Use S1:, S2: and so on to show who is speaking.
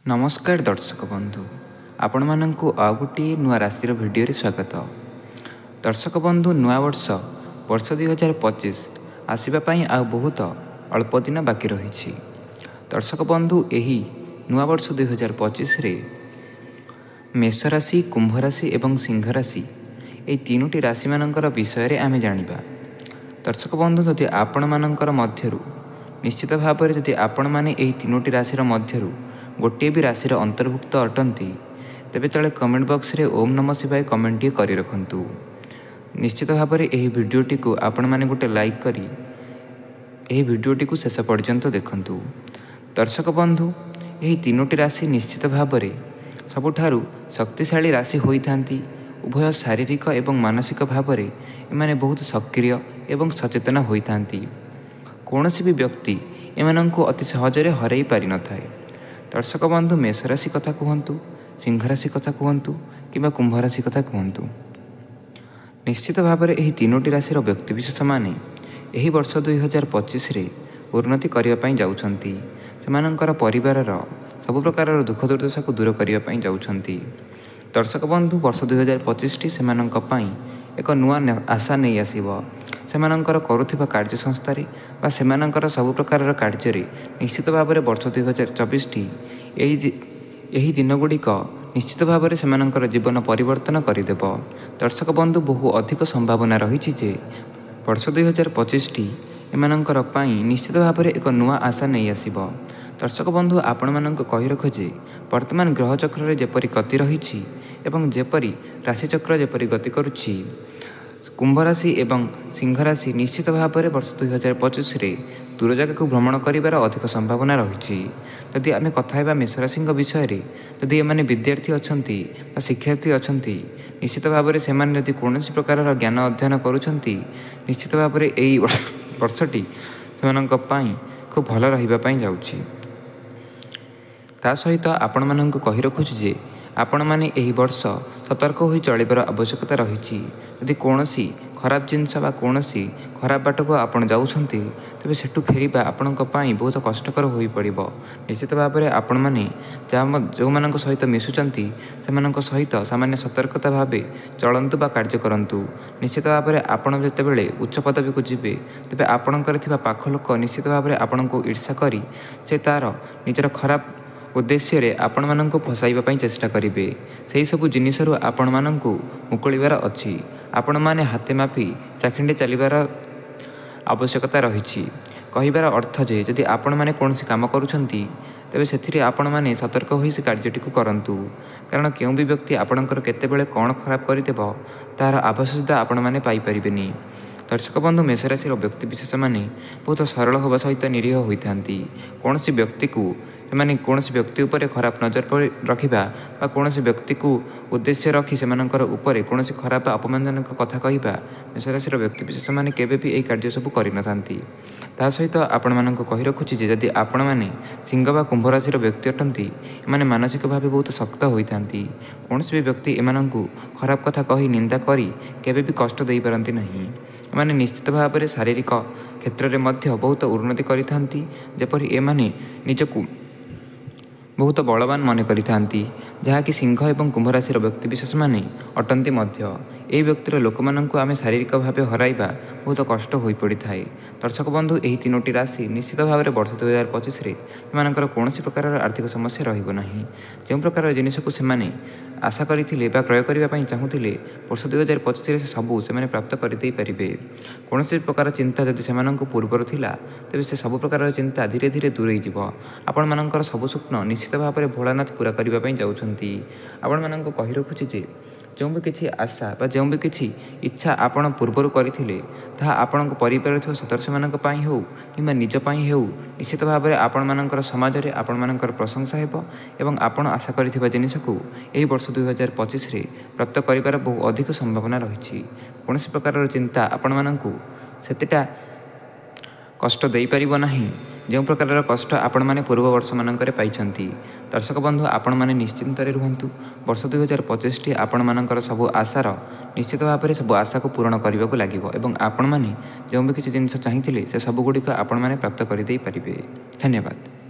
S1: नमस्कार दर्शक बंधु आपण मानंकु आउ गोटे नुआ राशि भिडियो स्वागत। दर्शक बंधु नुआ वर्ष 2025 आसवाई आ बहुत अल्प दिन बाकी रही। दर्शक बंधु यही नुआ वर्ष 2025 रे मेष राशि, कुंभ राशि एवं सिंह राशि ये तीनोटी राशि मानकर विषय रे आमे जानिबा। दर्शक बंधु जदि आपण मानकर मध्यरु निश्चित भाव में जदि आपण माने यही तीनोटी राशि मध्यरु गोटे भी राशि अंतर्भुक्त अटंती तेबे तले कमेंट बॉक्स रे ओम नमः शिवाय कमेंट टी करी रखंतु। निश्चित भाव में यही वीडियोटी को आपण माने गोटे लाइक करी यही वीडियोटी को शेष पर्यंत देखंतु। दर्शक बंधु यही तीनोटी राशि निश्चित भाव में सबुठारु शक्तिशाली राशि होइथांती। उभय शारीरिक एवं मानसिक भाव में एमाने बहुत सक्रिय एवं सचेतन होइथांती। कौनसी भी व्यक्ति एमानंकु अति सहजरे हरई पारि न थाए। दर्शक बंधु मेष राशि कथा कहतु, सिंह राशि कथा कहतु कि कुंभ राशि कथा कहतु, निश्चित भाव में यही तीनोटी राशि व्यक्तिविशेष माने यही वर्ष 2025 रे उन्नति करने जाउछंती। सेमानंकर परिवार सब प्रकार दुख दुर्दशा को दूर करने जाउछंती। दर्शक बंधु वर्ष 2025 टी सेमानंक पई एक नुआ आशा नहीं आसीबो। सेमानंकर करुथिबा कार्य संस्थारे बा सेमानंकर सब प्रकार कार्य निश्चित भाव में वर्ष 2024 टी यही दिन गुड़िक निश्चित भाव में सेमानंकर जीवन परिवर्तन करदेव। दर्शक बंधु बहु अधिक संभावना रही जे वर्ष 2025 टी एमानंकर पई निश्चित भाव में एक नुआ आशा नहीं आसीबो। दर्शक बंधु आपण मानक कहि रख जे वर्तमान ग्रह चक्र रे जेपरि गति रही एवं जेपरि राशि चक्र जेपरि गति करुछि, कुंभ राशि एवं सिंह राशि निश्चित भाव में वर्ष 2025 रे दूर जगह को भ्रमण करिवार अधिक संभावना रही। जदि आम कथा मेष राशि विषय में जदि एमाने विद्यार्थी अछंती बा शिक्षार्थी अछंती निश्चित भाव में सेमाने जदि कौनसी प्रकार ज्ञान अध्ययन करुछंती निश्चित भाव में यही वर्षटी सेमानंक पई खूब भल रहिबा पई जाउछि। ता सहित आपण मानंकु कहि रखुछि जे आपण माने यही वर्ष सतर्क हो चलिबार आवश्यकता रही। यदि कौनसी खराब जिनस बा कौनसी खराब बाट को आपण जाउछंती तेबे सेठु फेरिबा आपणक पई बहुत कष्टकर होई पड़िबो। निश्चित भाव में आपण माने जो मानक सहित मिसुचंती सेमानक सहित सामान्य सतर्कता भावे चलंतु बा कार्य करंतु। निश्चित भाव में आपण जेतेबेले उच्च पदवी को जिबे तेबे आपणकर थिबा पाख लोक निश्चित भाव में आपणको ईर्षा करी से तार निजर खराब उद्देश्य रे आपण मानंकु फसाइबा पई चेष्टा करिवे। सेही सबु जिनिसरु आपण मानंकु मुकुलिबार अछि। आपण माने हाथे मापी चाखिंडे चलिबार आवश्यकता रही। कहिबार अर्थ जे जदि आपण माने कोनसी काम करूछंती तेबे सेथिरे आपण माने सतर्क होई से कार्यटी को करंतु। कारण केउ भी व्यक्ति आपणकर केतेबेले कोन खराब करिदेबो तार आवश्यकता आपण माने पाई परिबेनी। दर्शक बंधु मेष राशि व्यक्ति विशेष माने बहुत सरल होगा सहित निरीह होइथांती। कौनसी व्यक्ति को सेमाने कौनसी व्यक्ति उपरे खराब नजर रखिबा बा कौनसी व्यक्ति को उद्देश्य रखी सेमानंकर उपरे कौनसी खराब अपमानजनक कथा कहिबा मेष राशि व्यक्ति विशेष माने केबे भी एई कार्य सब करि नथांती। ता सहित आपण मानंको कहि रखुछि जे जदि आपण माने सिंह बा कुंभ राशि व्यक्ति अटंती एमाने मानसिक भाव बहुत शक्त होइथांती। कौनसी भी व्यक्ति एमानंकु खराब कथा कही निंदा करी केबे भी कष्ट देई पारंती नहीं। एमाने निश्चित भाव में शारीरिक क्षेत्र में मध्य बहुत उन्नति करिथांती। जेपरि एमाने निजकु बहुत बलवान मन करिथांती जहाँकि सिंह एवं कुंभ राशि व्यक्ति विशेष माने अटंती मध्य। यही व्यक्तिर लोक मानंकु आमे शारीरिक भाव हराइबा बहुत कष्ट होई पड़ी थाए। दर्शक बंधु यही तीनोटी राशि निश्चित भाव में वर्ष 2025 रे सेमानकर कौनसी प्रकार आर्थिक समस्या रहिबो नाही। जो प्रकार जिनिस को सेमाने आशा करथिले बा क्रय करिबा पई चाहुथिले वर्ष 2025 रे सबु सेमाने प्राप्त करि देई परिबे। कौनसी प्रकार चिंता जदि सेमानंकु पूर्वर थिला तेबे से सब प्रकार चिंता धीरे धीरे दूर होइजिबो। आपण मानंकर सब स्वप्न निश्चित भाव में भोलानाथ पूरा करिबा पई जाउछंती। आपण मानंकु कहि रखुछि जे जो भी किसी आशा बा जो भी किसी इच्छा आपण पूर्वर करथिले ताहा आपण परिवार थिबा सदस्य मानक पई हो किंबा निज पई हो निश्चित भाव में आपण मानकर समाज रे आपण मानकर प्रशंसा हेबो एवं आपण आशा करथिबा जिनिस को एही वर्ष 2025 रे प्राप्त करिबार बहु अधिक संभावना रही। कौनसी प्रकार चिंता आपण मानकु सेतेटा कष्ट दे पारिबो नाही जो प्रकार कष्ट आपण माने पूर्व वर्ष मानकरे पाइछंती। दर्शक बंधु आपण माने निश्चिंत रुहंतु। वर्ष 2025 टी आपण मानकर सब आशार निश्चित भाव में सब आशा को पूरण करने को लगिबो एवं आपण माने जो भी किसी जिनिस चाहिथिले से सब गुड़िक आपण माने प्राप्त कर दे पारिबे। धन्यवाद।